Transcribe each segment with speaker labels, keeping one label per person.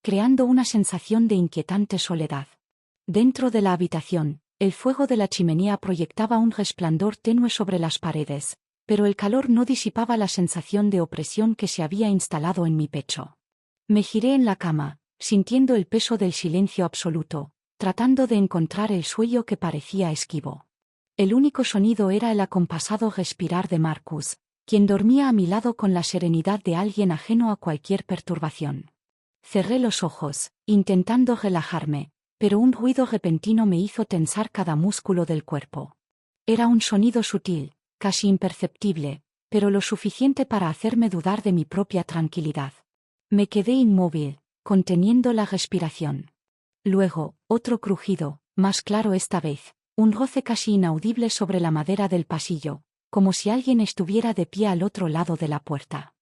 Speaker 1: creando una sensación de inquietante soledad. Dentro de la habitación, el fuego de la chimenea proyectaba un resplandor tenue sobre las paredes, pero el calor no disipaba la sensación de opresión que se había instalado en mi pecho. Me giré en la cama, sintiendo el peso del silencio absoluto, tratando de encontrar el sueño que parecía esquivo. El único sonido era el acompasado respirar de Marcus, quien dormía a mi lado con la serenidad de alguien ajeno a cualquier perturbación. Cerré los ojos, intentando relajarme, pero un ruido repentino me hizo tensar cada músculo del cuerpo. Era un sonido sutil, casi imperceptible, pero lo suficiente para hacerme dudar de mi propia tranquilidad. Me quedé inmóvil, conteniendo la respiración. Luego, otro crujido, más claro esta vez, un roce casi inaudible sobre la madera del pasillo, como si alguien estuviera de pie al otro lado de la puerta.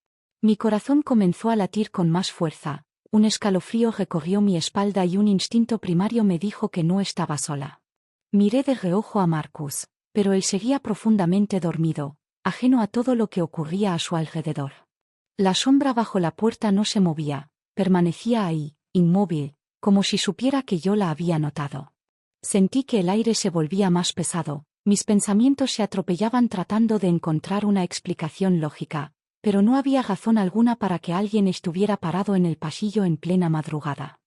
Speaker 1: Mi corazón comenzó a latir con más fuerza, un escalofrío recorrió mi espalda y un instinto primario me dijo que no estaba sola. Miré de reojo a Marcus, pero él seguía profundamente dormido, ajeno a todo lo que ocurría a su alrededor. La sombra bajo la puerta no se movía, permanecía ahí, inmóvil, como si supiera que yo la había notado. Sentí que el aire se volvía más pesado, mis pensamientos se atropellaban tratando de encontrar una explicación lógica, pero no había razón alguna para que alguien estuviera parado en el pasillo en plena madrugada.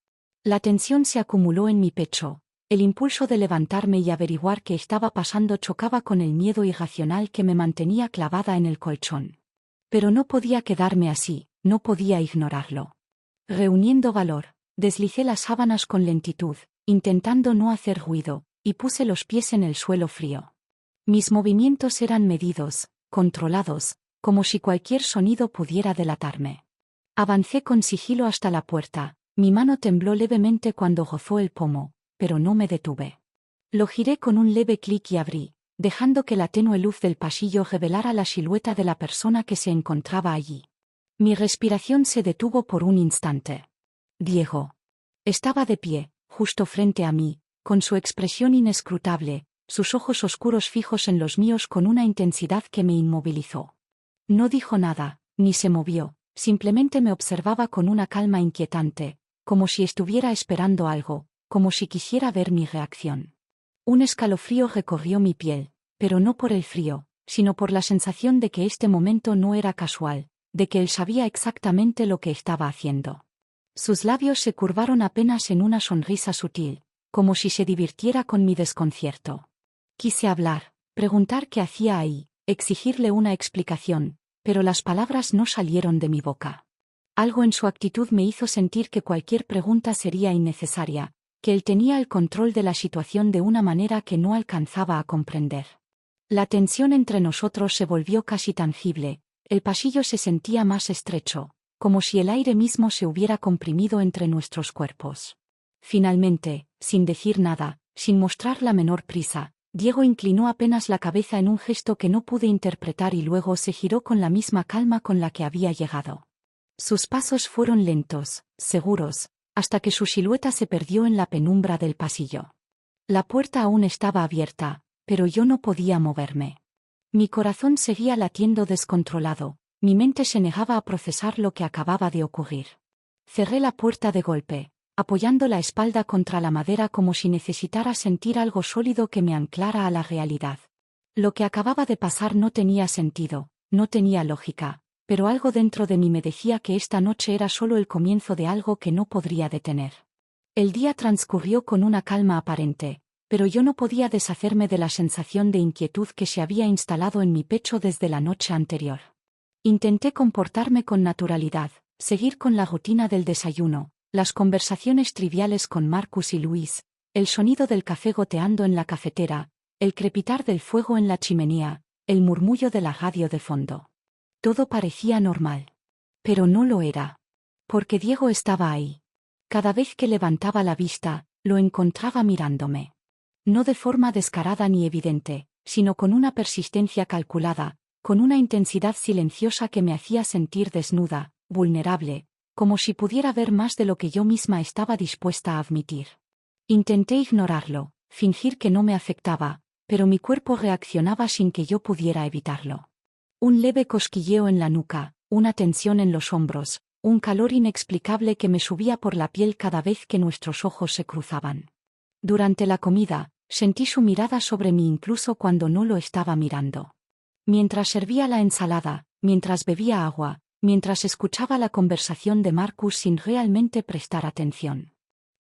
Speaker 1: La tensión se acumuló en mi pecho, el impulso de levantarme y averiguar qué estaba pasando chocaba con el miedo irracional que me mantenía clavada en el colchón. Pero no podía quedarme así, no podía ignorarlo. Reuniendo valor, deslicé las sábanas con lentitud, intentando no hacer ruido, y puse los pies en el suelo frío. Mis movimientos eran medidos, controlados, como si cualquier sonido pudiera delatarme. Avancé con sigilo hasta la puerta, mi mano tembló levemente cuando rozó el pomo, pero no me detuve. Lo giré con un leve clic y abrí, dejando que la tenue luz del pasillo revelara la silueta de la persona que se encontraba allí. Mi respiración se detuvo por un instante. Diego. Estaba de pie, justo frente a mí, con su expresión inescrutable, sus ojos oscuros fijos en los míos con una intensidad que me inmovilizó. No dijo nada, ni se movió, simplemente me observaba con una calma inquietante, como si estuviera esperando algo, como si quisiera ver mi reacción. Un escalofrío recorrió mi piel, pero no por el frío, sino por la sensación de que este momento no era casual, de que él sabía exactamente lo que estaba haciendo. Sus labios se curvaron apenas en una sonrisa sutil, como si se divirtiera con mi desconcierto. Quise hablar, preguntar qué hacía ahí, exigirle una explicación, pero las palabras no salieron de mi boca. Algo en su actitud me hizo sentir que cualquier pregunta sería innecesaria, que él tenía el control de la situación de una manera que no alcanzaba a comprender. La tensión entre nosotros se volvió casi tangible, el pasillo se sentía más estrecho, como si el aire mismo se hubiera comprimido entre nuestros cuerpos. Finalmente, sin decir nada, sin mostrar la menor prisa, Diego inclinó apenas la cabeza en un gesto que no pude interpretar y luego se giró con la misma calma con la que había llegado. Sus pasos fueron lentos, seguros, hasta que su silueta se perdió en la penumbra del pasillo. La puerta aún estaba abierta, pero yo no podía moverme. Mi corazón seguía latiendo descontrolado, mi mente se negaba a procesar lo que acababa de ocurrir. Cerré la puerta de golpe, apoyando la espalda contra la madera como si necesitara sentir algo sólido que me anclara a la realidad. Lo que acababa de pasar no tenía sentido, no tenía lógica, pero algo dentro de mí me decía que esta noche era solo el comienzo de algo que no podría detener. El día transcurrió con una calma aparente, pero yo no podía deshacerme de la sensación de inquietud que se había instalado en mi pecho desde la noche anterior. Intenté comportarme con naturalidad, seguir con la rutina del desayuno, las conversaciones triviales con Marcus y Luis, el sonido del café goteando en la cafetera, el crepitar del fuego en la chimenea, el murmullo de la radio de fondo. Todo parecía normal. Pero no lo era. Porque Diego estaba ahí. Cada vez que levantaba la vista, lo encontraba mirándome. No de forma descarada ni evidente, sino con una persistencia calculada, con una intensidad silenciosa que me hacía sentir desnuda, vulnerable, como si pudiera ver más de lo que yo misma estaba dispuesta a admitir. Intenté ignorarlo, fingir que no me afectaba, pero mi cuerpo reaccionaba sin que yo pudiera evitarlo. Un leve cosquilleo en la nuca, una tensión en los hombros, un calor inexplicable que me subía por la piel cada vez que nuestros ojos se cruzaban. Durante la comida, sentí su mirada sobre mí incluso cuando no lo estaba mirando. Mientras servía la ensalada, mientras bebía agua, mientras escuchaba la conversación de Marcus sin realmente prestar atención.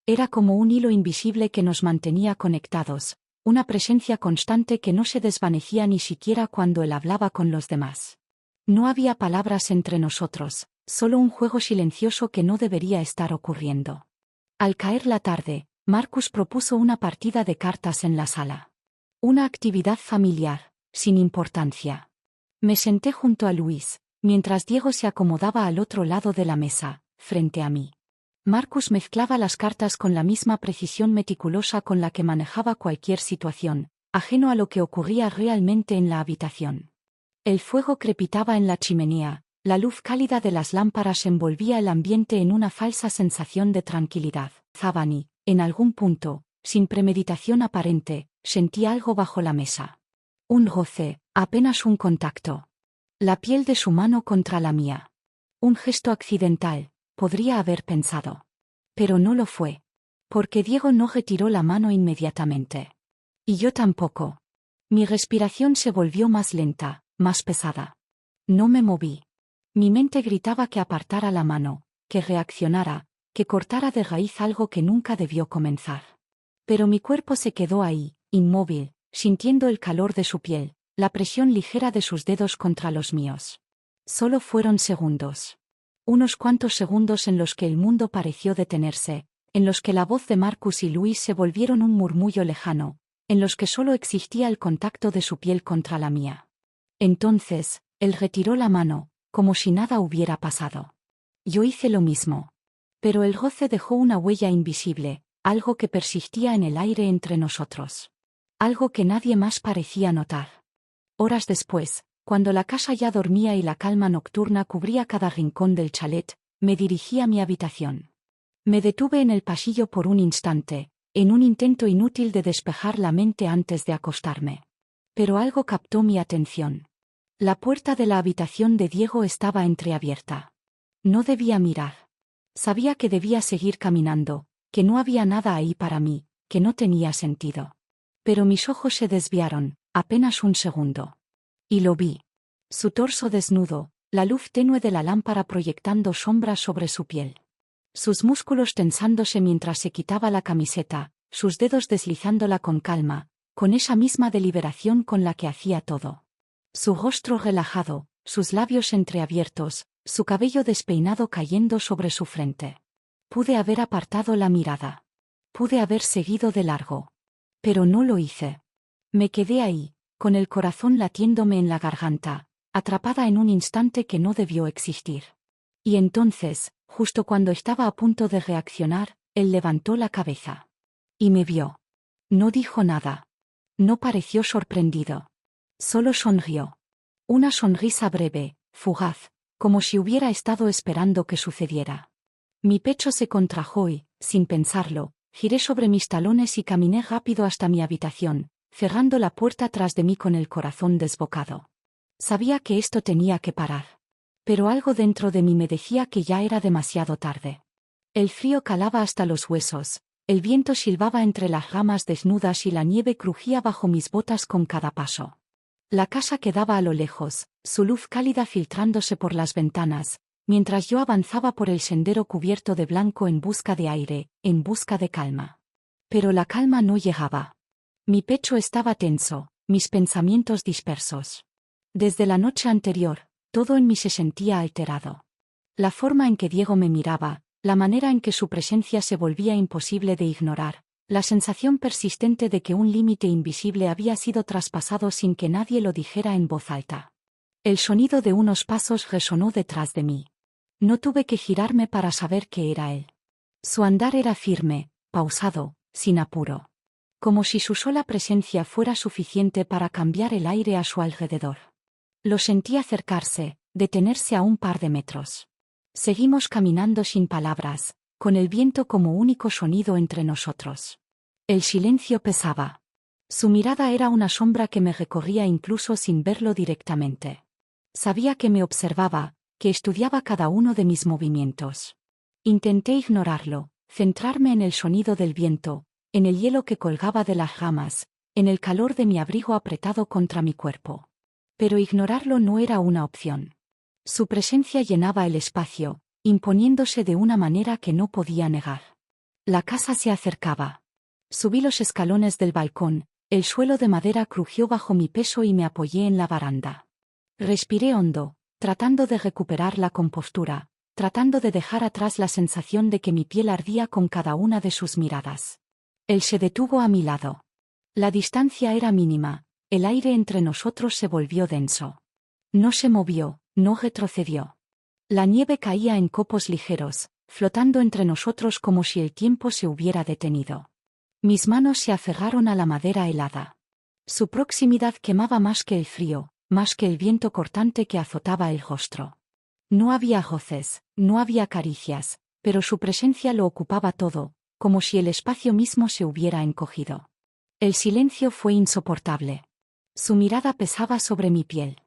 Speaker 1: Era como un hilo invisible que nos mantenía conectados, una presencia constante que no se desvanecía ni siquiera cuando él hablaba con los demás. No había palabras entre nosotros, solo un juego silencioso que no debería estar ocurriendo. Al caer la tarde, Marcus propuso una partida de cartas en la sala. Una actividad familiar, sin importancia. Me senté junto a Luis, mientras Diego se acomodaba al otro lado de la mesa, frente a mí. Marcus mezclaba las cartas con la misma precisión meticulosa con la que manejaba cualquier situación, ajeno a lo que ocurría realmente en la habitación. El fuego crepitaba en la chimenea, la luz cálida de las lámparas envolvía el ambiente en una falsa sensación de tranquilidad. Zabani, en algún punto, sin premeditación aparente, sentí algo bajo la mesa. Un roce, apenas un contacto. La piel de su mano contra la mía. Un gesto accidental, podría haber pensado. Pero no lo fue. Porque Diego no retiró la mano inmediatamente. Y yo tampoco. Mi respiración se volvió más lenta, más pesada. No me moví. Mi mente gritaba que apartara la mano, que reaccionara, que cortara de raíz algo que nunca debió comenzar. Pero mi cuerpo se quedó ahí, inmóvil, sintiendo el calor de su piel, la presión ligera de sus dedos contra los míos. Solo fueron segundos. Unos cuantos segundos en los que el mundo pareció detenerse, en los que la voz de Marcus y Luis se volvieron un murmullo lejano, en los que solo existía el contacto de su piel contra la mía. Entonces, él retiró la mano, como si nada hubiera pasado. Yo hice lo mismo. Pero el roce dejó una huella invisible, algo que persistía en el aire entre nosotros. Algo que nadie más parecía notar. Horas después, cuando la casa ya dormía y la calma nocturna cubría cada rincón del chalet, me dirigí a mi habitación. Me detuve en el pasillo por un instante, en un intento inútil de despejar la mente antes de acostarme. Pero algo captó mi atención. La puerta de la habitación de Diego estaba entreabierta. No debía mirar. Sabía que debía seguir caminando, que no había nada ahí para mí, que no tenía sentido. Pero mis ojos se desviaron, apenas un segundo. Y lo vi. Su torso desnudo, la luz tenue de la lámpara proyectando sombras sobre su piel. Sus músculos tensándose mientras se quitaba la camiseta, sus dedos deslizándola con calma, con esa misma deliberación con la que hacía todo. Su rostro relajado, sus labios entreabiertos, su cabello despeinado cayendo sobre su frente. Pude haber apartado la mirada. Pude haber seguido de largo. Pero no lo hice. Me quedé ahí, con el corazón latiéndome en la garganta, atrapada en un instante que no debió existir. Y entonces, justo cuando estaba a punto de reaccionar, él levantó la cabeza. Y me vio. No dijo nada. No pareció sorprendido. Solo sonrió. Una sonrisa breve, fugaz, como si hubiera estado esperando que sucediera. Mi pecho se contrajo y, sin pensarlo, giré sobre mis talones y caminé rápido hasta mi habitación, cerrando la puerta tras de mí con el corazón desbocado. Sabía que esto tenía que parar. Pero algo dentro de mí me decía que ya era demasiado tarde. El frío calaba hasta los huesos, el viento silbaba entre las ramas desnudas y la nieve crujía bajo mis botas con cada paso. La casa quedaba a lo lejos, su luz cálida filtrándose por las ventanas, mientras yo avanzaba por el sendero cubierto de blanco en busca de aire, en busca de calma. Pero la calma no llegaba. Mi pecho estaba tenso, mis pensamientos dispersos. Desde la noche anterior, todo en mí se sentía alterado. La forma en que Diego me miraba, la manera en que su presencia se volvía imposible de ignorar, la sensación persistente de que un límite invisible había sido traspasado sin que nadie lo dijera en voz alta. El sonido de unos pasos resonó detrás de mí. No tuve que girarme para saber que era él. Su andar era firme, pausado, sin apuro. Como si su sola presencia fuera suficiente para cambiar el aire a su alrededor. Lo sentí acercarse, detenerse a un par de metros. Seguimos caminando sin palabras, con el viento como único sonido entre nosotros. El silencio pesaba. Su mirada era una sombra que me recorría incluso sin verlo directamente. Sabía que me observaba, que estudiaba cada uno de mis movimientos. Intenté ignorarlo, centrarme en el sonido del viento, en el hielo que colgaba de las ramas, en el calor de mi abrigo apretado contra mi cuerpo. Pero ignorarlo no era una opción. Su presencia llenaba el espacio, imponiéndose de una manera que no podía negar. La casa se acercaba. Subí los escalones del balcón, el suelo de madera crujió bajo mi peso y me apoyé en la baranda. Respiré hondo, tratando de recuperar la compostura, tratando de dejar atrás la sensación de que mi piel ardía con cada una de sus miradas. Él se detuvo a mi lado. La distancia era mínima, el aire entre nosotros se volvió denso. No se movió, no retrocedió. La nieve caía en copos ligeros, flotando entre nosotros como si el tiempo se hubiera detenido. Mis manos se aferraron a la madera helada. Su proximidad quemaba más que el frío, más que el viento cortante que azotaba el rostro. No había roces, no había caricias, pero su presencia lo ocupaba todo, como si el espacio mismo se hubiera encogido. El silencio fue insoportable. Su mirada pesaba sobre mi piel.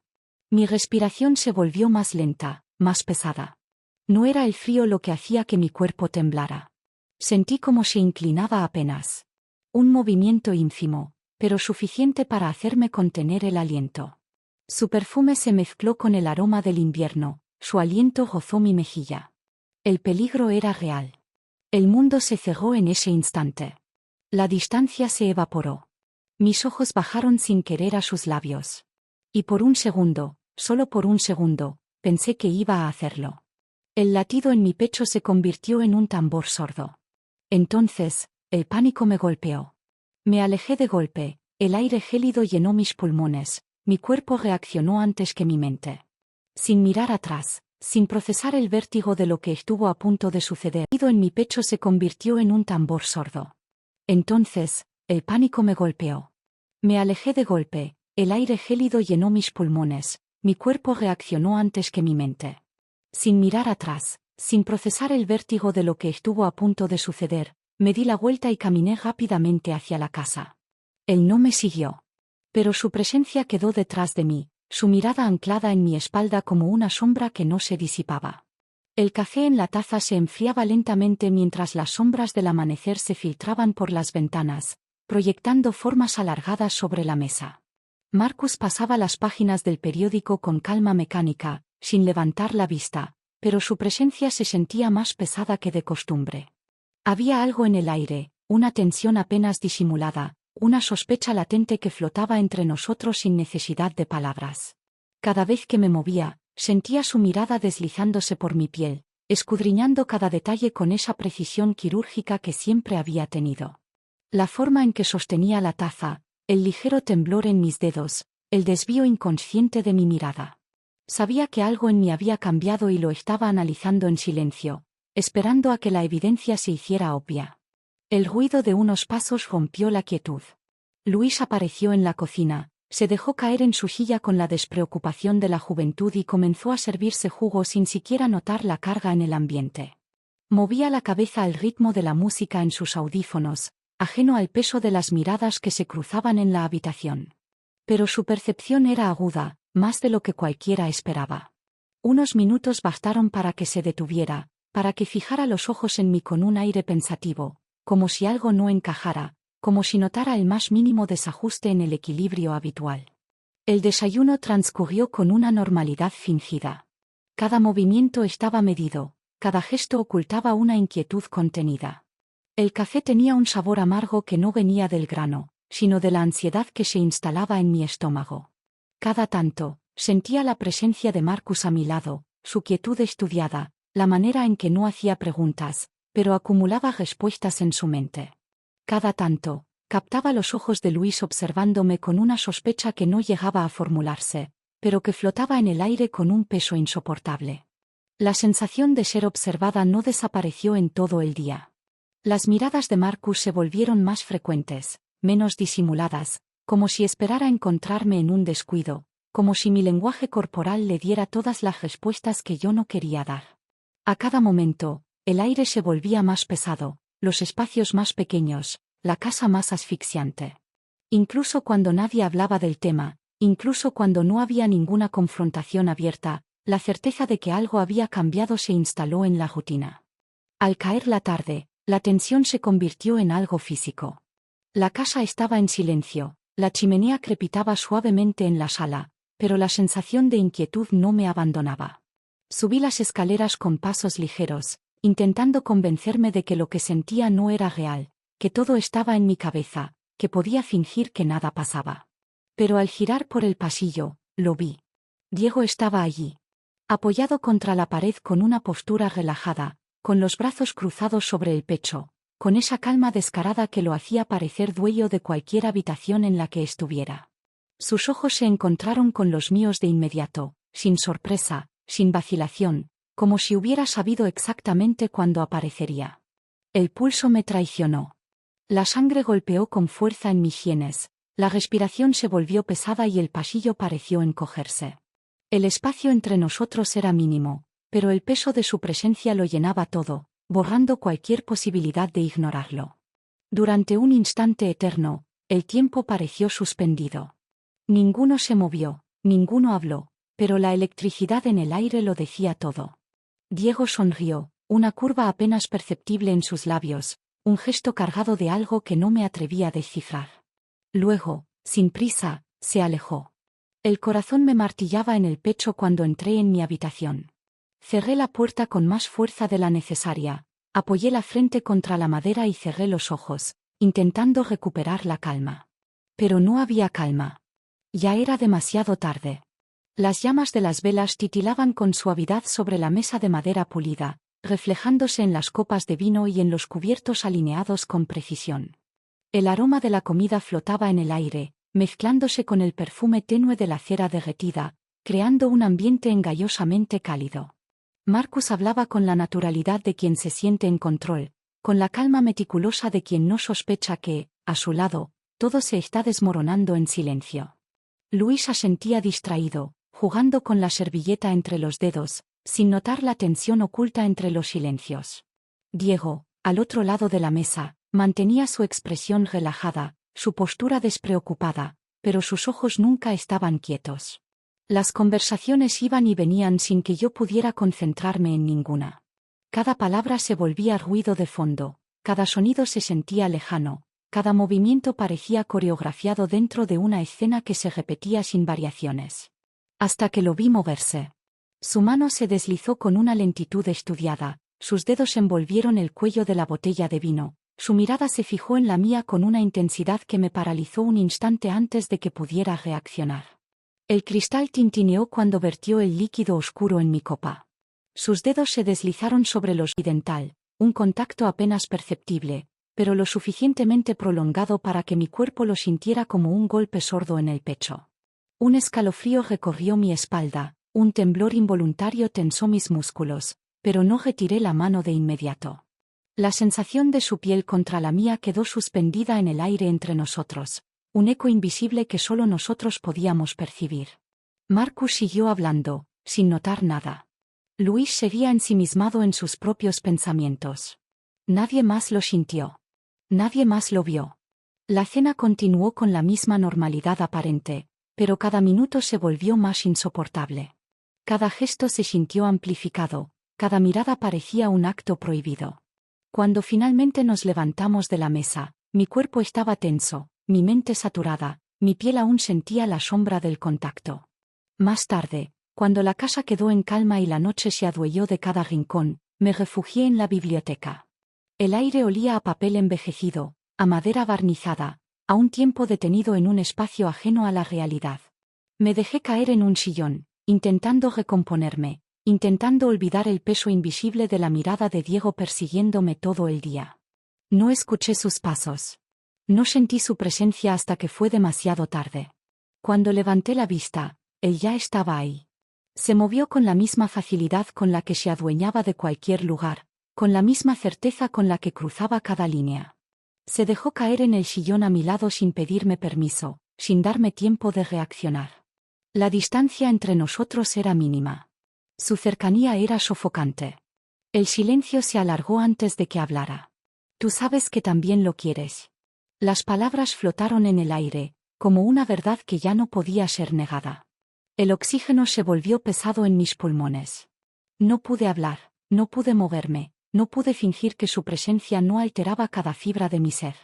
Speaker 1: Mi respiración se volvió más lenta, más pesada. No era el frío lo que hacía que mi cuerpo temblara. Sentí como se inclinaba apenas. Un movimiento ínfimo, pero suficiente para hacerme contener el aliento. Su perfume se mezcló con el aroma del invierno, su aliento rozó mi mejilla. El peligro era real. El mundo se cerró en ese instante. La distancia se evaporó. Mis ojos bajaron sin querer a sus labios. Y por un segundo, solo por un segundo, pensé que iba a hacerlo. El latido en mi pecho se convirtió en un tambor sordo. Entonces, el pánico me golpeó. Me alejé de golpe, el aire gélido llenó mis pulmones, mi cuerpo reaccionó antes que mi mente. Sin mirar atrás, sin procesar el vértigo de lo que estuvo a punto de suceder, el latido en mi pecho se convirtió en un tambor sordo. Entonces, el pánico me golpeó. Me alejé de golpe, el aire gélido llenó mis pulmones, mi cuerpo reaccionó antes que mi mente. Sin mirar atrás, sin procesar el vértigo de lo que estuvo a punto de suceder, me di la vuelta y caminé rápidamente hacia la casa. Él no me siguió. Pero su presencia quedó detrás de mí, su mirada anclada en mi espalda como una sombra que no se disipaba. El café en la taza se enfriaba lentamente mientras las sombras del amanecer se filtraban por las ventanas, proyectando formas alargadas sobre la mesa. Marcus pasaba las páginas del periódico con calma mecánica, sin levantar la vista, pero su presencia se sentía más pesada que de costumbre. Había algo en el aire, una tensión apenas disimulada, una sospecha latente que flotaba entre nosotros sin necesidad de palabras. Cada vez que me movía, sentía su mirada deslizándose por mi piel, escudriñando cada detalle con esa precisión quirúrgica que siempre había tenido. La forma en que sostenía la taza, el ligero temblor en mis dedos, el desvío inconsciente de mi mirada. Sabía que algo en mí había cambiado y lo estaba analizando en silencio, esperando a que la evidencia se hiciera obvia. El ruido de unos pasos rompió la quietud. Luis apareció en la cocina, se dejó caer en su silla con la despreocupación de la juventud y comenzó a servirse jugo sin siquiera notar la carga en el ambiente. Movía la cabeza al ritmo de la música en sus audífonos, ajeno al peso de las miradas que se cruzaban en la habitación. Pero su percepción era aguda, más de lo que cualquiera esperaba. Unos minutos bastaron para que se detuviera, para que fijara los ojos en mí con un aire pensativo, como si algo no encajara, como si notara el más mínimo desajuste en el equilibrio habitual. El desayuno transcurrió con una normalidad fingida. Cada movimiento estaba medido, cada gesto ocultaba una inquietud contenida. El café tenía un sabor amargo que no venía del grano, sino de la ansiedad que se instalaba en mi estómago. Cada tanto, sentía la presencia de Marcus a mi lado, su quietud estudiada, la manera en que no hacía preguntas, pero acumulaba respuestas en su mente. Cada tanto, captaba los ojos de Luis observándome con una sospecha que no llegaba a formularse, pero que flotaba en el aire con un peso insoportable. La sensación de ser observada no desapareció en todo el día. Las miradas de Marcus se volvieron más frecuentes, menos disimuladas, como si esperara encontrarme en un descuido, como si mi lenguaje corporal le diera todas las respuestas que yo no quería dar. A cada momento, el aire se volvía más pesado, los espacios más pequeños, la casa más asfixiante. Incluso cuando nadie hablaba del tema, incluso cuando no había ninguna confrontación abierta, la certeza de que algo había cambiado se instaló en la rutina. Al caer la tarde, la tensión se convirtió en algo físico. La casa estaba en silencio, la chimenea crepitaba suavemente en la sala, pero la sensación de inquietud no me abandonaba. Subí las escaleras con pasos ligeros, intentando convencerme de que lo que sentía no era real, que todo estaba en mi cabeza, que podía fingir que nada pasaba. Pero al girar por el pasillo, lo vi. Diego estaba allí, apoyado contra la pared con una postura relajada, con los brazos cruzados sobre el pecho, con esa calma descarada que lo hacía parecer dueño de cualquier habitación en la que estuviera. Sus ojos se encontraron con los míos de inmediato, sin sorpresa, sin vacilación, como si hubiera sabido exactamente cuándo aparecería. El pulso me traicionó. La sangre golpeó con fuerza en mis sienes, la respiración se volvió pesada y el pasillo pareció encogerse. El espacio entre nosotros era mínimo, pero el peso de su presencia lo llenaba todo, borrando cualquier posibilidad de ignorarlo. Durante un instante eterno, el tiempo pareció suspendido. Ninguno se movió, ninguno habló, pero la electricidad en el aire lo decía todo. Diego sonrió, una curva apenas perceptible en sus labios, un gesto cargado de algo que no me atreví a descifrar. Luego, sin prisa, se alejó. El corazón me martillaba en el pecho cuando entré en mi habitación. Cerré la puerta con más fuerza de la necesaria, apoyé la frente contra la madera y cerré los ojos, intentando recuperar la calma. Pero no había calma. Ya era demasiado tarde. Las llamas de las velas titilaban con suavidad sobre la mesa de madera pulida, reflejándose en las copas de vino y en los cubiertos alineados con precisión. El aroma de la comida flotaba en el aire, mezclándose con el perfume tenue de la cera derretida, creando un ambiente engallosamente cálido. Marcus hablaba con la naturalidad de quien se siente en control, con la calma meticulosa de quien no sospecha que, a su lado, todo se está desmoronando en silencio. Luis asentía distraído, jugando con la servilleta entre los dedos, sin notar la tensión oculta entre los silencios. Diego, al otro lado de la mesa, mantenía su expresión relajada, su postura despreocupada, pero sus ojos nunca estaban quietos. Las conversaciones iban y venían sin que yo pudiera concentrarme en ninguna. Cada palabra se volvía ruido de fondo, cada sonido se sentía lejano, cada movimiento parecía coreografiado dentro de una escena que se repetía sin variaciones. Hasta que lo vi moverse. Su mano se deslizó con una lentitud estudiada, sus dedos envolvieron el cuello de la botella de vino, su mirada se fijó en la mía con una intensidad que me paralizó un instante antes de que pudiera reaccionar. El cristal tintineó cuando vertió el líquido oscuro en mi copa. Sus dedos se deslizaron sobre los dental, un contacto apenas perceptible, pero lo suficientemente prolongado para que mi cuerpo lo sintiera como un golpe sordo en el pecho. Un escalofrío recorrió mi espalda, un temblor involuntario tensó mis músculos, pero no retiré la mano de inmediato. La sensación de su piel contra la mía quedó suspendida en el aire entre nosotros, un eco invisible que solo nosotros podíamos percibir. Marcus siguió hablando, sin notar nada. Luis seguía ensimismado en sus propios pensamientos. Nadie más lo sintió. Nadie más lo vio. La cena continuó con la misma normalidad aparente, pero cada minuto se volvió más insoportable. Cada gesto se sintió amplificado, cada mirada parecía un acto prohibido. Cuando finalmente nos levantamos de la mesa, mi cuerpo estaba tenso, mi mente saturada, mi piel aún sentía la sombra del contacto. Más tarde, cuando la casa quedó en calma y la noche se adueñó de cada rincón, me refugié en la biblioteca. El aire olía a papel envejecido, a madera barnizada, a un tiempo detenido en un espacio ajeno a la realidad. Me dejé caer en un sillón, intentando recomponerme, intentando olvidar el peso invisible de la mirada de Diego persiguiéndome todo el día. No escuché sus pasos. No sentí su presencia hasta que fue demasiado tarde. Cuando levanté la vista, él ya estaba ahí. Se movió con la misma facilidad con la que se adueñaba de cualquier lugar, con la misma certeza con la que cruzaba cada línea. Se dejó caer en el sillón a mi lado sin pedirme permiso, sin darme tiempo de reaccionar. La distancia entre nosotros era mínima. Su cercanía era sofocante. El silencio se alargó antes de que hablara. Tú sabes que también lo quieres. Las palabras flotaron en el aire, como una verdad que ya no podía ser negada. El oxígeno se volvió pesado en mis pulmones. No pude hablar, no pude moverme, no pude fingir que su presencia no alteraba cada fibra de mi ser.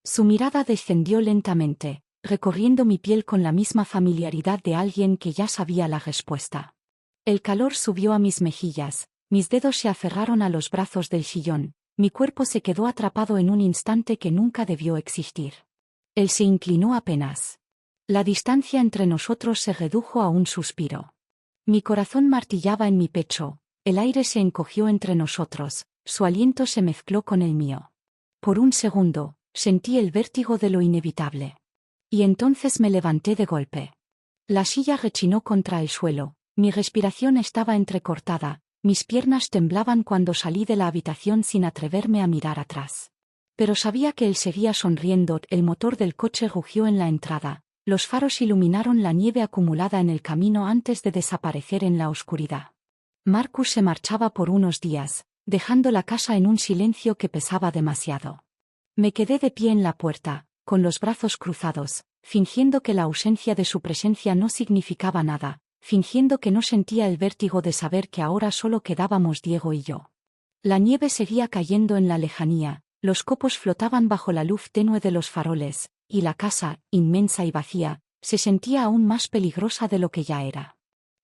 Speaker 1: Su mirada descendió lentamente, recorriendo mi piel con la misma familiaridad de alguien que ya sabía la respuesta. El calor subió a mis mejillas, mis dedos se aferraron a los brazos del sillón, mi cuerpo se quedó atrapado en un instante que nunca debió existir. Él se inclinó apenas. La distancia entre nosotros se redujo a un suspiro. Mi corazón martillaba en mi pecho, el aire se encogió entre nosotros, su aliento se mezcló con el mío. Por un segundo, sentí el vértigo de lo inevitable. Y entonces me levanté de golpe. La silla rechinó contra el suelo, mi respiración estaba entrecortada, mis piernas temblaban cuando salí de la habitación sin atreverme a mirar atrás. Pero sabía que él seguía sonriendo, el motor del coche rugió en la entrada, los faros iluminaron la nieve acumulada en el camino antes de desaparecer en la oscuridad. Marcus se marchaba por unos días, dejando la casa en un silencio que pesaba demasiado. Me quedé de pie en la puerta, con los brazos cruzados, fingiendo que la ausencia de su presencia no significaba nada, fingiendo que no sentía el vértigo de saber que ahora solo quedábamos Diego y yo. La nieve seguía cayendo en la lejanía, los copos flotaban bajo la luz tenue de los faroles, y la casa, inmensa y vacía, se sentía aún más peligrosa de lo que ya era.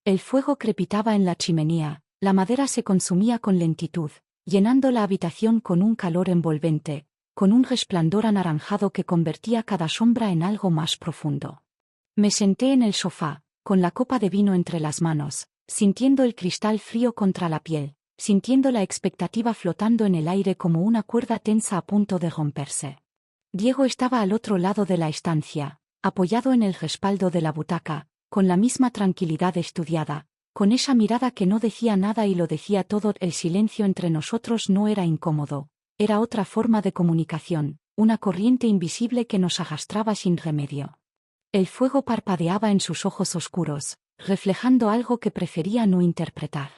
Speaker 1: El fuego crepitaba en la chimenea, la madera se consumía con lentitud, llenando la habitación con un calor envolvente, con un resplandor anaranjado que convertía cada sombra en algo más profundo. Me senté en el sofá, con la copa de vino entre las manos, sintiendo el cristal frío contra la piel, sintiendo la expectativa flotando en el aire como una cuerda tensa a punto de romperse. Diego estaba al otro lado de la estancia, apoyado en el respaldo de la butaca, con la misma tranquilidad estudiada, con esa mirada que no decía nada y lo decía todo. El silencio entre nosotros no era incómodo, era otra forma de comunicación, una corriente invisible que nos arrastraba sin remedio. El fuego parpadeaba en sus ojos oscuros, reflejando algo que prefería no interpretar.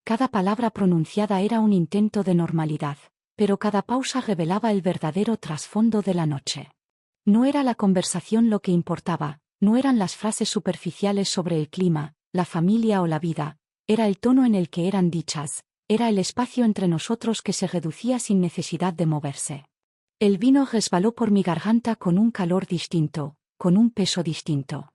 Speaker 1: Cada palabra pronunciada era un intento de normalidad, pero cada pausa revelaba el verdadero trasfondo de la noche. No era la conversación lo que importaba, no eran las frases superficiales sobre el clima, la familia o la vida, era el tono en el que eran dichas, era el espacio entre nosotros que se reducía sin necesidad de moverse. El vino resbaló por mi garganta con un calor distinto, con un peso distinto.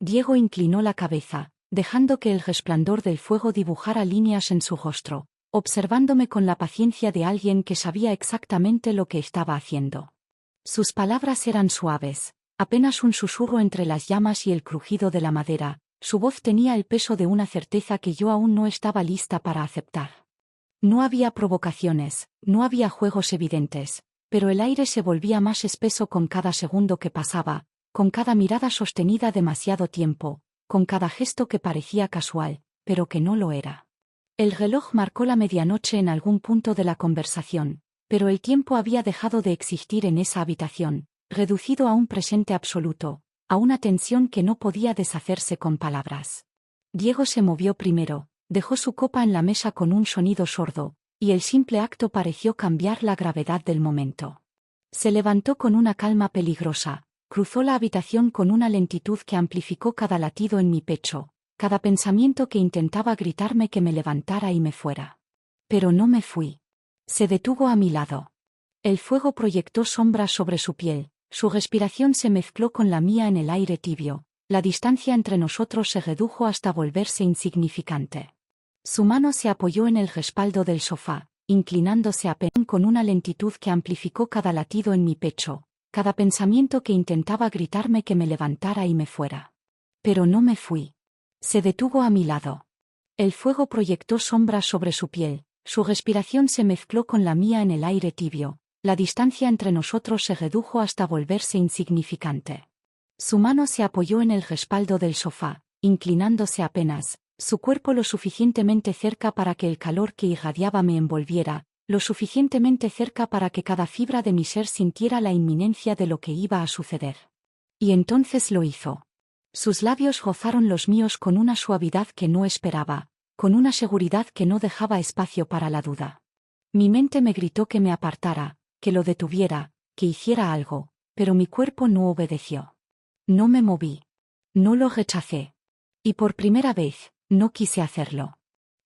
Speaker 1: Diego inclinó la cabeza, dejando que el resplandor del fuego dibujara líneas en su rostro, observándome con la paciencia de alguien que sabía exactamente lo que estaba haciendo. Sus palabras eran suaves, apenas un susurro entre las llamas y el crujido de la madera, su voz tenía el peso de una certeza que yo aún no estaba lista para aceptar. No había provocaciones, no había juegos evidentes, pero el aire se volvía más espeso con cada segundo que pasaba, con cada mirada sostenida demasiado tiempo, con cada gesto que parecía casual, pero que no lo era. El reloj marcó la medianoche en algún punto de la conversación, pero el tiempo había dejado de existir en esa habitación, reducido a un presente absoluto, a una tensión que no podía deshacerse con palabras. Diego se movió primero, dejó su copa en la mesa con un sonido sordo, y el simple acto pareció cambiar la gravedad del momento. Se levantó con una calma peligrosa, cruzó la habitación con una lentitud que amplificó cada latido en mi pecho, cada pensamiento que intentaba gritarme que me levantara y me fuera. Pero no me fui. Se detuvo a mi lado. El fuego proyectó sombras sobre su piel, su respiración se mezcló con la mía en el aire tibio, la distancia entre nosotros se redujo hasta volverse insignificante. Su mano se apoyó en el respaldo del sofá, inclinándose apenas con una lentitud que amplificó cada latido en mi pecho, cada pensamiento que intentaba gritarme que me levantara y me fuera. Pero no me fui. Se detuvo a mi lado. El fuego proyectó sombras sobre su piel, su respiración se mezcló con la mía en el aire tibio, la distancia entre nosotros se redujo hasta volverse insignificante. Su mano se apoyó en el respaldo del sofá, inclinándose apenas, su cuerpo lo suficientemente cerca para que el calor que irradiaba me envolviera, lo suficientemente cerca para que cada fibra de mi ser sintiera la inminencia de lo que iba a suceder. Y entonces lo hizo. Sus labios rozaron los míos con una suavidad que no esperaba, con una seguridad que no dejaba espacio para la duda. Mi mente me gritó que me apartara, que lo detuviera, que hiciera algo, pero mi cuerpo no obedeció. No me moví. No lo rechacé. Y por primera vez, no quise hacerlo.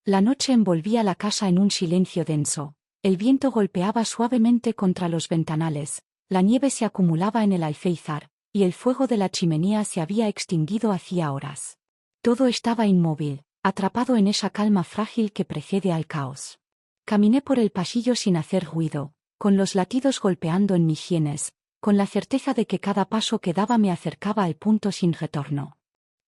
Speaker 1: La noche envolvía la casa en un silencio denso. El viento golpeaba suavemente contra los ventanales, la nieve se acumulaba en el alféizar, y el fuego de la chimenea se había extinguido hacía horas. Todo estaba inmóvil, atrapado en esa calma frágil que precede al caos. Caminé por el pasillo sin hacer ruido, con los latidos golpeando en mis sienes, con la certeza de que cada paso que daba me acercaba al punto sin retorno.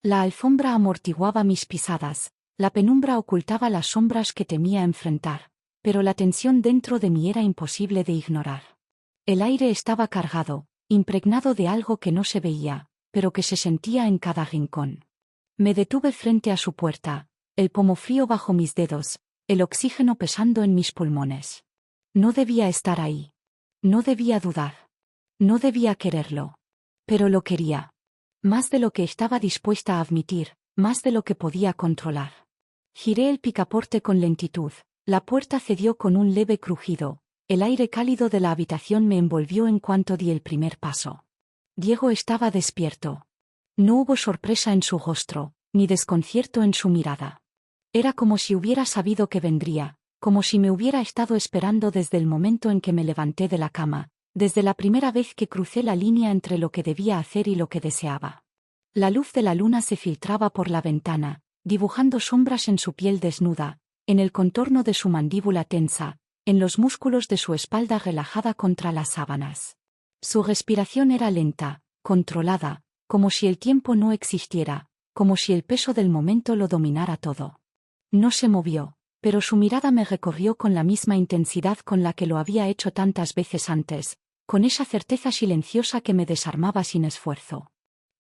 Speaker 1: La alfombra amortiguaba mis pisadas, la penumbra ocultaba las sombras que temía enfrentar, pero la tensión dentro de mí era imposible de ignorar. El aire estaba cargado, impregnado de algo que no se veía, pero que se sentía en cada rincón. Me detuve frente a su puerta, el pomo frío bajo mis dedos, el oxígeno pesando en mis pulmones. No debía estar ahí. No debía dudar. No debía quererlo. Pero lo quería. Más de lo que estaba dispuesta a admitir, más de lo que podía controlar. Giré el picaporte con lentitud, la puerta cedió con un leve crujido, el aire cálido de la habitación me envolvió en cuanto di el primer paso. Diego estaba despierto. No hubo sorpresa en su rostro, ni desconcierto en su mirada. Era como si hubiera sabido que vendría, como si me hubiera estado esperando desde el momento en que me levanté de la cama, desde la primera vez que crucé la línea entre lo que debía hacer y lo que deseaba. La luz de la luna se filtraba por la ventana, dibujando sombras en su piel desnuda, en el contorno de su mandíbula tensa, en los músculos de su espalda relajada contra las sábanas. Su respiración era lenta, controlada, como si el tiempo no existiera, como si el peso del momento lo dominara todo. No se movió, pero su mirada me recorrió con la misma intensidad con la que lo había hecho tantas veces antes, con esa certeza silenciosa que me desarmaba sin esfuerzo.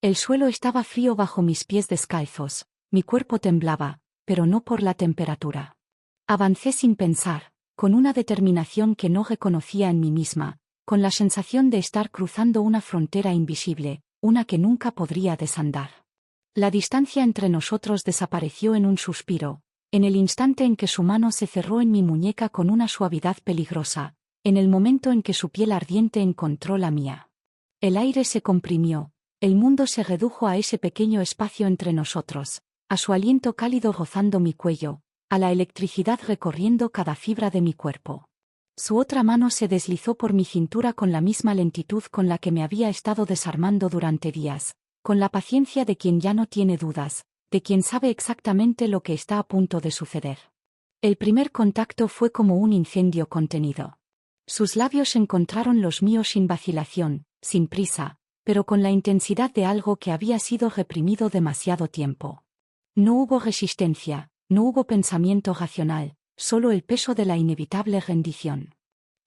Speaker 1: El suelo estaba frío bajo mis pies descalzos, mi cuerpo temblaba, pero no por la temperatura. Avancé sin pensar, con una determinación que no reconocía en mí misma, con la sensación de estar cruzando una frontera invisible, una que nunca podría desandar. La distancia entre nosotros desapareció en un suspiro, en el instante en que su mano se cerró en mi muñeca con una suavidad peligrosa, en el momento en que su piel ardiente encontró la mía. El aire se comprimió, el mundo se redujo a ese pequeño espacio entre nosotros, a su aliento cálido rozando mi cuello, a la electricidad recorriendo cada fibra de mi cuerpo. Su otra mano se deslizó por mi cintura con la misma lentitud con la que me había estado desarmando durante días, con la paciencia de quien ya no tiene dudas, de quien sabe exactamente lo que está a punto de suceder. El primer contacto fue como un incendio contenido. Sus labios encontraron los míos sin vacilación, sin prisa, pero con la intensidad de algo que había sido reprimido demasiado tiempo. No hubo resistencia, no hubo pensamiento racional, solo el peso de la inevitable rendición.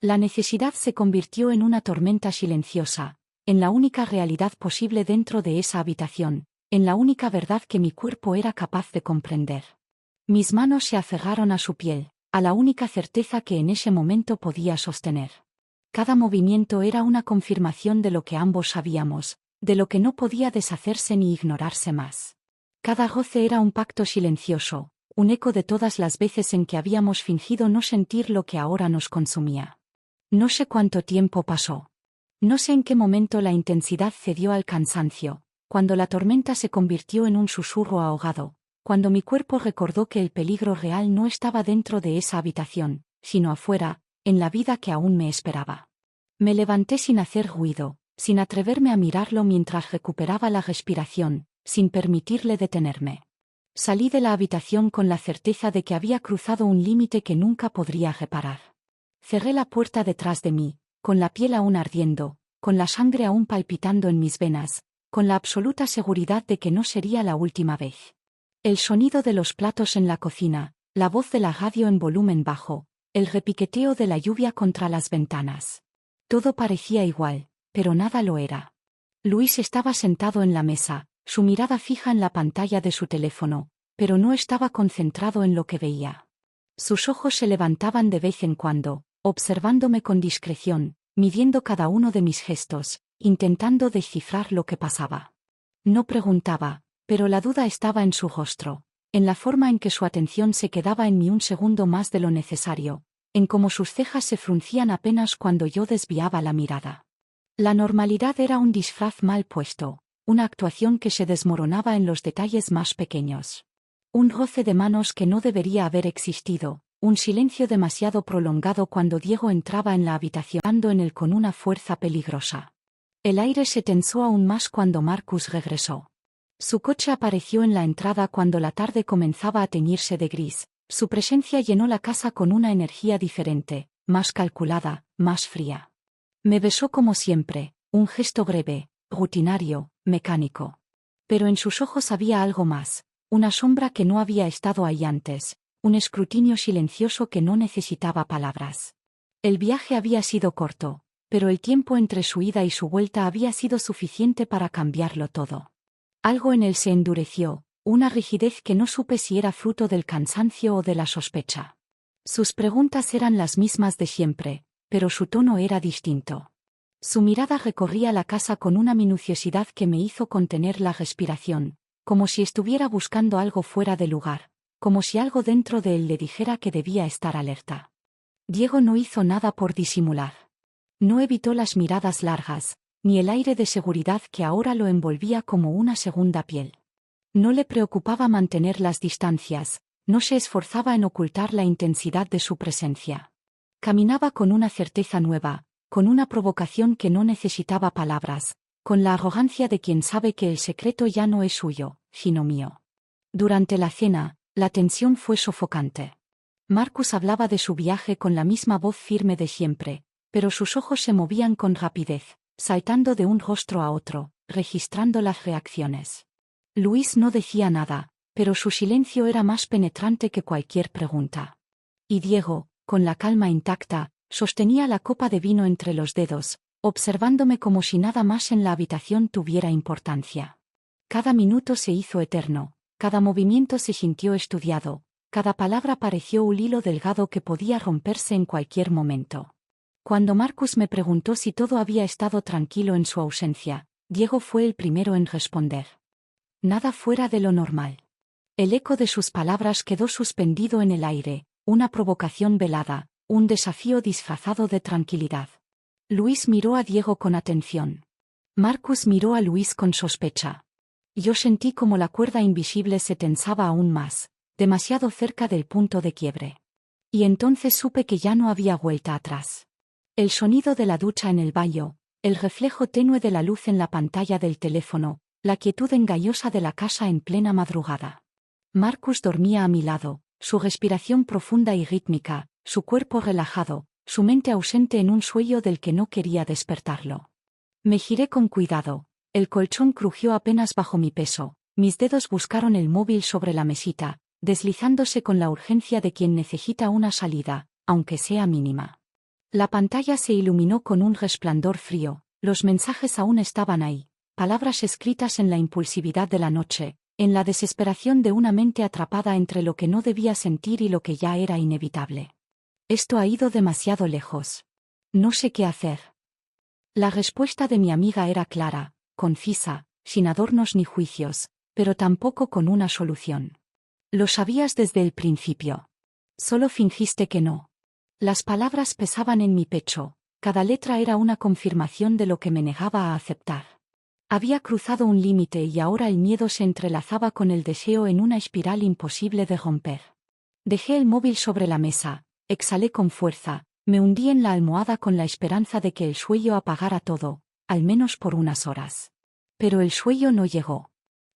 Speaker 1: La necesidad se convirtió en una tormenta silenciosa, en la única realidad posible dentro de esa habitación, en la única verdad que mi cuerpo era capaz de comprender. Mis manos se aferraron a su piel, a la única certeza que en ese momento podía sostener. Cada movimiento era una confirmación de lo que ambos sabíamos, de lo que no podía deshacerse ni ignorarse más. Cada goce era un pacto silencioso, un eco de todas las veces en que habíamos fingido no sentir lo que ahora nos consumía. No sé cuánto tiempo pasó. No sé en qué momento la intensidad cedió al cansancio, cuando la tormenta se convirtió en un susurro ahogado, cuando mi cuerpo recordó que el peligro real no estaba dentro de esa habitación, sino afuera, en la vida que aún me esperaba. Me levanté sin hacer ruido, sin atreverme a mirarlo mientras recuperaba la respiración, sin permitirle detenerme. Salí de la habitación con la certeza de que había cruzado un límite que nunca podría reparar. Cerré la puerta detrás de mí, con la piel aún ardiendo, con la sangre aún palpitando en mis venas, con la absoluta seguridad de que no sería la última vez. El sonido de los platos en la cocina, la voz de la radio en volumen bajo, el repiqueteo de la lluvia contra las ventanas. Todo parecía igual, pero nada lo era. Luis estaba sentado en la mesa, su mirada fija en la pantalla de su teléfono, pero no estaba concentrado en lo que veía. Sus ojos se levantaban de vez en cuando, observándome con discreción, midiendo cada uno de mis gestos, intentando descifrar lo que pasaba. No preguntaba, pero la duda estaba en su rostro, en la forma en que su atención se quedaba en mí un segundo más de lo necesario, en cómo sus cejas se fruncían apenas cuando yo desviaba la mirada. La normalidad era un disfraz mal puesto, una actuación que se desmoronaba en los detalles más pequeños. Un roce de manos que no debería haber existido, un silencio demasiado prolongado cuando Diego entraba en la habitación, dando en él con una fuerza peligrosa. El aire se tensó aún más cuando Marcus regresó. Su coche apareció en la entrada cuando la tarde comenzaba a teñirse de gris. Su presencia llenó la casa con una energía diferente, más calculada, más fría. Me besó como siempre, un gesto breve, rutinario, mecánico. Pero en sus ojos había algo más, una sombra que no había estado ahí antes, un escrutinio silencioso que no necesitaba palabras. El viaje había sido corto, pero el tiempo entre su ida y su vuelta había sido suficiente para cambiarlo todo. Algo en él se endureció, una rigidez que no supe si era fruto del cansancio o de la sospecha. Sus preguntas eran las mismas de siempre, pero su tono era distinto. Su mirada recorría la casa con una minuciosidad que me hizo contener la respiración, como si estuviera buscando algo fuera de lugar, como si algo dentro de él le dijera que debía estar alerta. Diego no hizo nada por disimular. No evitó las miradas largas, ni el aire de seguridad que ahora lo envolvía como una segunda piel. No le preocupaba mantener las distancias, no se esforzaba en ocultar la intensidad de su presencia. Caminaba con una certeza nueva, con una provocación que no necesitaba palabras, con la arrogancia de quien sabe que el secreto ya no es suyo, sino mío. Durante la cena, la tensión fue sofocante. Marcus hablaba de su viaje con la misma voz firme de siempre, pero sus ojos se movían con rapidez, saltando de un rostro a otro, registrando las reacciones. Luis no decía nada, pero su silencio era más penetrante que cualquier pregunta. Y Diego, con la calma intacta, sostenía la copa de vino entre los dedos, observándome como si nada más en la habitación tuviera importancia. Cada minuto se hizo eterno, cada movimiento se sintió estudiado, cada palabra pareció un hilo delgado que podía romperse en cualquier momento. Cuando Marcus me preguntó si todo había estado tranquilo en su ausencia, Diego fue el primero en responder. Nada fuera de lo normal. El eco de sus palabras quedó suspendido en el aire, una provocación velada, un desafío disfrazado de tranquilidad. Luis miró a Diego con atención. Marcus miró a Luis con sospecha. Yo sentí como la cuerda invisible se tensaba aún más, demasiado cerca del punto de quiebre. Y entonces supe que ya no había vuelta atrás. El sonido de la ducha en el baño, el reflejo tenue de la luz en la pantalla del teléfono, la quietud engañosa de la casa en plena madrugada. Marcus dormía a mi lado, su respiración profunda y rítmica, su cuerpo relajado, su mente ausente en un sueño del que no quería despertarlo. Me giré con cuidado, el colchón crujió apenas bajo mi peso, mis dedos buscaron el móvil sobre la mesita, deslizándose con la urgencia de quien necesita una salida, aunque sea mínima. La pantalla se iluminó con un resplandor frío, los mensajes aún estaban ahí, palabras escritas en la impulsividad de la noche, en la desesperación de una mente atrapada entre lo que no debía sentir y lo que ya era inevitable. Esto ha ido demasiado lejos. No sé qué hacer. La respuesta de mi amiga era clara, concisa, sin adornos ni juicios, pero tampoco con una solución. Lo sabías desde el principio. Solo fingiste que no. Las palabras pesaban en mi pecho, cada letra era una confirmación de lo que me negaba a aceptar. Había cruzado un límite y ahora el miedo se entrelazaba con el deseo en una espiral imposible de romper. Dejé el móvil sobre la mesa, exhalé con fuerza, me hundí en la almohada con la esperanza de que el sueño apagara todo, al menos por unas horas. Pero el sueño no llegó.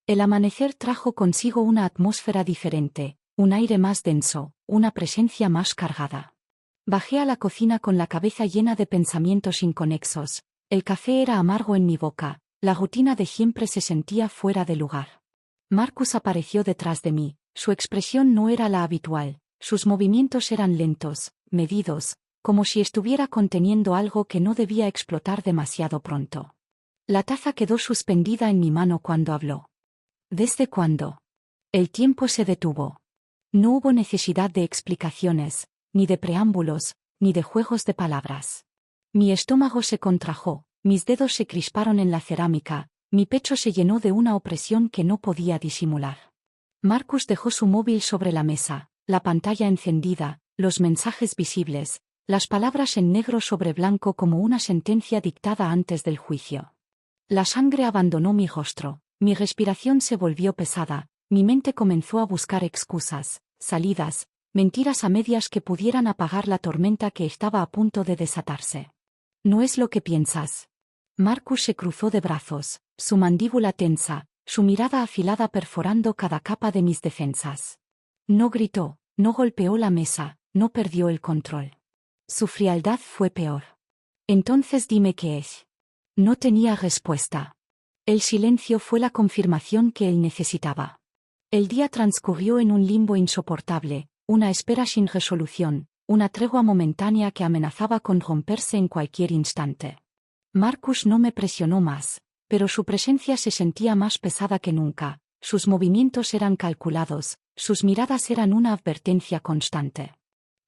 Speaker 1: El amanecer trajo consigo una atmósfera diferente, un aire más denso, una presencia más cargada. Bajé a la cocina con la cabeza llena de pensamientos inconexos, el café era amargo en mi boca, la rutina de siempre se sentía fuera de lugar. Marcus apareció detrás de mí, su expresión no era la habitual, sus movimientos eran lentos, medidos, como si estuviera conteniendo algo que no debía explotar demasiado pronto. La taza quedó suspendida en mi mano cuando habló. ¿Desde cuándo? El tiempo se detuvo. No hubo necesidad de explicaciones, ni de preámbulos, ni de juegos de palabras. Mi estómago se contrajo, mis dedos se crisparon en la cerámica, mi pecho se llenó de una opresión que no podía disimular. Marcus dejó su móvil sobre la mesa, la pantalla encendida, los mensajes visibles, las palabras en negro sobre blanco como una sentencia dictada antes del juicio. La sangre abandonó mi rostro, mi respiración se volvió pesada, mi mente comenzó a buscar excusas, salidas, mentiras a medias que pudieran apagar la tormenta que estaba a punto de desatarse. No es lo que piensas. Marcus se cruzó de brazos, su mandíbula tensa, su mirada afilada perforando cada capa de mis defensas. No gritó, no golpeó la mesa, no perdió el control. Su frialdad fue peor. Entonces dime qué es. No tenía respuesta. El silencio fue la confirmación que él necesitaba. El día transcurrió en un limbo insoportable, una espera sin resolución, una tregua momentánea que amenazaba con romperse en cualquier instante. Marcus no me presionó más, pero su presencia se sentía más pesada que nunca, sus movimientos eran calculados, sus miradas eran una advertencia constante.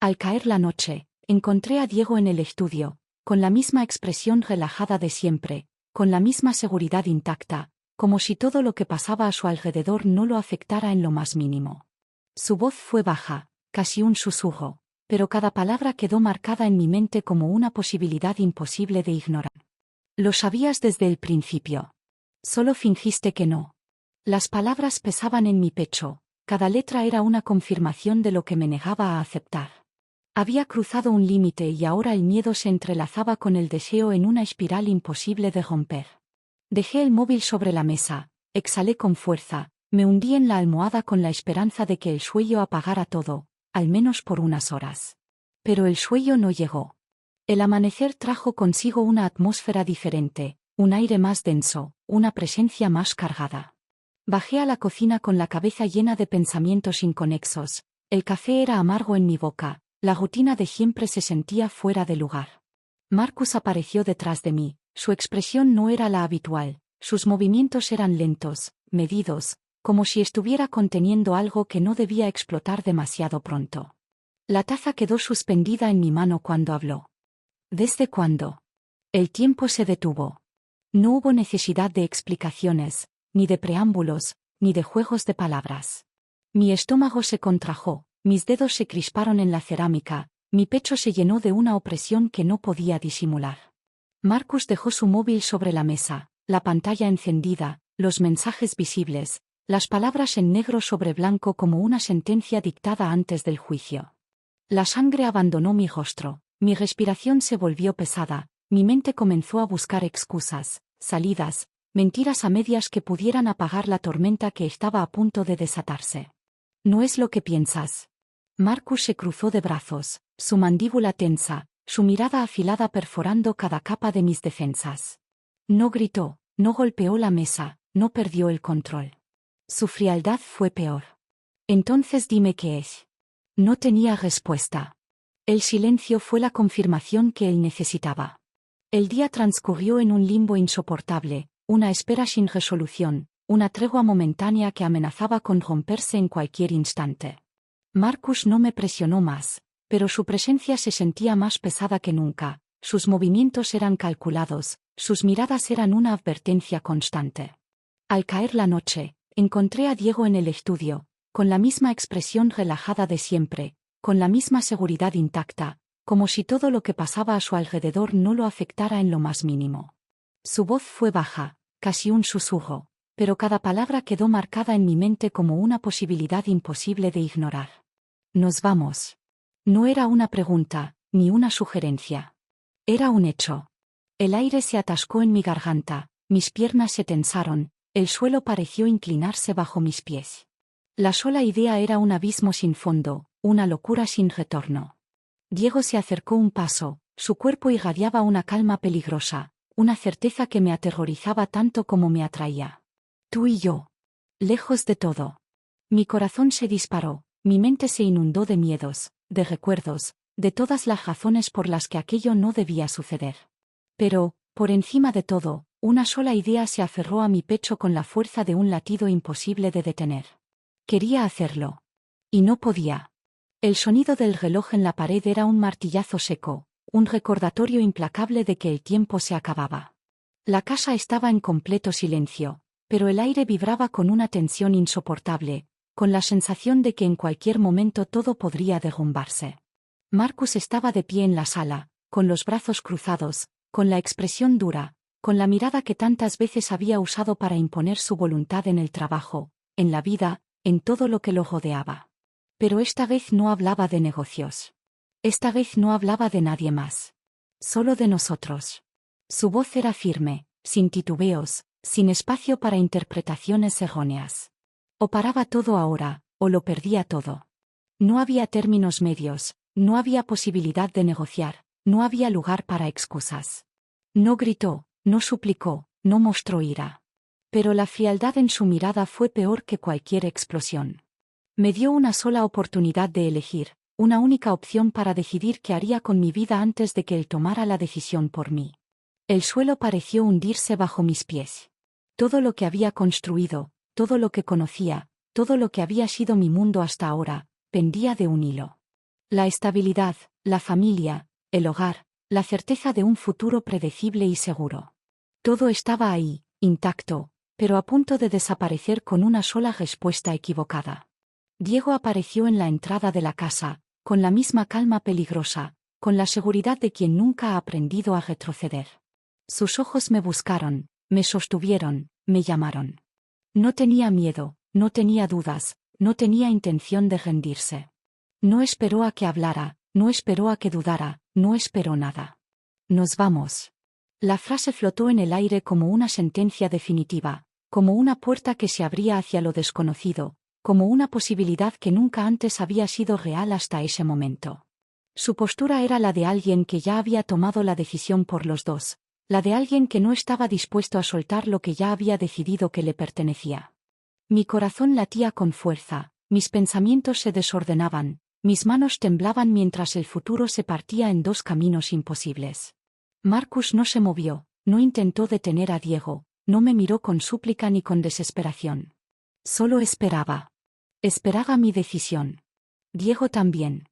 Speaker 1: Al caer la noche, encontré a Diego en el estudio, con la misma expresión relajada de siempre, con la misma seguridad intacta, como si todo lo que pasaba a su alrededor no lo afectara en lo más mínimo. Su voz fue baja, casi un susurro, pero cada palabra quedó marcada en mi mente como una posibilidad imposible de ignorar. Lo sabías desde el principio. Solo fingiste que no. Las palabras pesaban en mi pecho, cada letra era una confirmación de lo que me negaba a aceptar. Había cruzado un límite y ahora el miedo se entrelazaba con el deseo en una espiral imposible de romper. Dejé el móvil sobre la mesa, exhalé con fuerza, me hundí en la almohada con la esperanza de que el sueño apagara todo, al menos por unas horas. Pero el sueño no llegó. El amanecer trajo consigo una atmósfera diferente, un aire más denso, una presencia más cargada. Bajé a la cocina con la cabeza llena de pensamientos inconexos, el café era amargo en mi boca, la rutina de siempre se sentía fuera de lugar. Marcus apareció detrás de mí, su expresión no era la habitual, sus movimientos eran lentos, medidos, como si estuviera conteniendo algo que no debía explotar demasiado pronto. La taza quedó suspendida en mi mano cuando habló. ¿Desde cuándo? El tiempo se detuvo. No hubo necesidad de explicaciones, ni de preámbulos, ni de juegos de palabras. Mi estómago se contrajo, mis dedos se crisparon en la cerámica, mi pecho se llenó de una opresión que no podía disimular. Marcus dejó su móvil sobre la mesa, la pantalla encendida, los mensajes visibles, las palabras en negro sobre blanco como una sentencia dictada antes del juicio. La sangre abandonó mi rostro, mi respiración se volvió pesada, mi mente comenzó a buscar excusas, salidas, mentiras a medias que pudieran apagar la tormenta que estaba a punto de desatarse. No es lo que piensas. Marcus se cruzó de brazos, su mandíbula tensa, su mirada afilada perforando cada capa de mis defensas. No gritó, no golpeó la mesa, no perdió el control. Su frialdad fue peor. Entonces dime qué es. No tenía respuesta. El silencio fue la confirmación que él necesitaba. El día transcurrió en un limbo insoportable, una espera sin resolución, una tregua momentánea que amenazaba con romperse en cualquier instante. Marcus no me presionó más, pero su presencia se sentía más pesada que nunca, sus movimientos eran calculados, sus miradas eran una advertencia constante. Al caer la noche, encontré a Diego en el estudio, con la misma expresión relajada de siempre, con la misma seguridad intacta, como si todo lo que pasaba a su alrededor no lo afectara en lo más mínimo. Su voz fue baja, casi un susurro, pero cada palabra quedó marcada en mi mente como una posibilidad imposible de ignorar. Nos vamos. No era una pregunta, ni una sugerencia. Era un hecho. El aire se atascó en mi garganta, mis piernas se tensaron, el suelo pareció inclinarse bajo mis pies. La sola idea era un abismo sin fondo, una locura sin retorno. Diego se acercó un paso, su cuerpo irradiaba una calma peligrosa, una certeza que me aterrorizaba tanto como me atraía. Tú y yo. Lejos de todo. Mi corazón se disparó, mi mente se inundó de miedos, de recuerdos, de todas las razones por las que aquello no debía suceder. Pero, por encima de todo, una sola idea se aferró a mi pecho con la fuerza de un latido imposible de detener. Quería hacerlo. Y no podía. El sonido del reloj en la pared era un martillazo seco, un recordatorio implacable de que el tiempo se acababa. La casa estaba en completo silencio, pero el aire vibraba con una tensión insoportable, con la sensación de que en cualquier momento todo podría derrumbarse. Marcus estaba de pie en la sala, con los brazos cruzados, con la expresión dura, con la mirada que tantas veces había usado para imponer su voluntad en el trabajo, en la vida, en todo lo que lo rodeaba. Pero esta vez no hablaba de negocios. Esta vez no hablaba de nadie más. Solo de nosotros. Su voz era firme, sin titubeos, sin espacio para interpretaciones erróneas. O paraba todo ahora, o lo perdía todo. No había términos medios, no había posibilidad de negociar, no había lugar para excusas. No gritó, no suplicó, no mostró ira. Pero la frialdad en su mirada fue peor que cualquier explosión. Me dio una sola oportunidad de elegir, una única opción para decidir qué haría con mi vida antes de que él tomara la decisión por mí. El suelo pareció hundirse bajo mis pies. Todo lo que había construido, todo lo que conocía, todo lo que había sido mi mundo hasta ahora, pendía de un hilo. La estabilidad, la familia, el hogar, la certeza de un futuro predecible y seguro. Todo estaba ahí, intacto, pero a punto de desaparecer con una sola respuesta equivocada. Diego apareció en la entrada de la casa, con la misma calma peligrosa, con la seguridad de quien nunca ha aprendido a retroceder. Sus ojos me buscaron, me sostuvieron, me llamaron. No tenía miedo, no tenía dudas, no tenía intención de rendirse. No esperó a que hablara, no esperó a que dudara, no esperó nada. Nos vamos. La frase flotó en el aire como una sentencia definitiva, como una puerta que se abría hacia lo desconocido, como una posibilidad que nunca antes había sido real hasta ese momento. Su postura era la de alguien que ya había tomado la decisión por los dos, la de alguien que no estaba dispuesto a soltar lo que ya había decidido que le pertenecía. Mi corazón latía con fuerza, mis pensamientos se desordenaban, mis manos temblaban mientras el futuro se partía en dos caminos imposibles. Marcus no se movió, no intentó detener a Diego, no me miró con súplica ni con desesperación. Solo esperaba. Esperaba mi decisión. Diego también.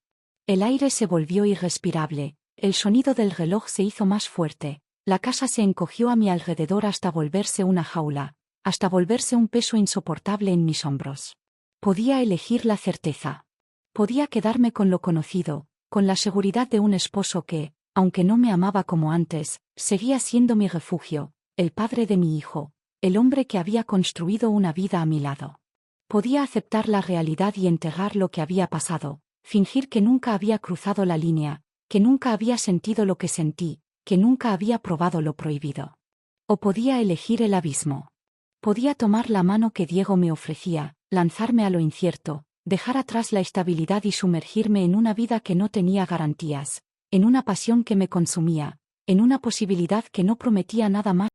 Speaker 1: El aire se volvió irrespirable, el sonido del reloj se hizo más fuerte, la casa se encogió a mi alrededor hasta volverse una jaula, hasta volverse un peso insoportable en mis hombros. Podía elegir la certeza. Podía quedarme con lo conocido, con la seguridad de un esposo que, aunque no me amaba como antes, seguía siendo mi refugio, el padre de mi hijo, el hombre que había construido una vida a mi lado. Podía aceptar la realidad y enterrar lo que había pasado, fingir que nunca había cruzado la línea, que nunca había sentido lo que sentí, que nunca había probado lo prohibido. O podía elegir el abismo. Podía tomar la mano que Diego me ofrecía, lanzarme a lo incierto, dejar atrás la estabilidad y sumergirme en una vida que no tenía garantías, en una pasión que me consumía, en una posibilidad que no prometía nada más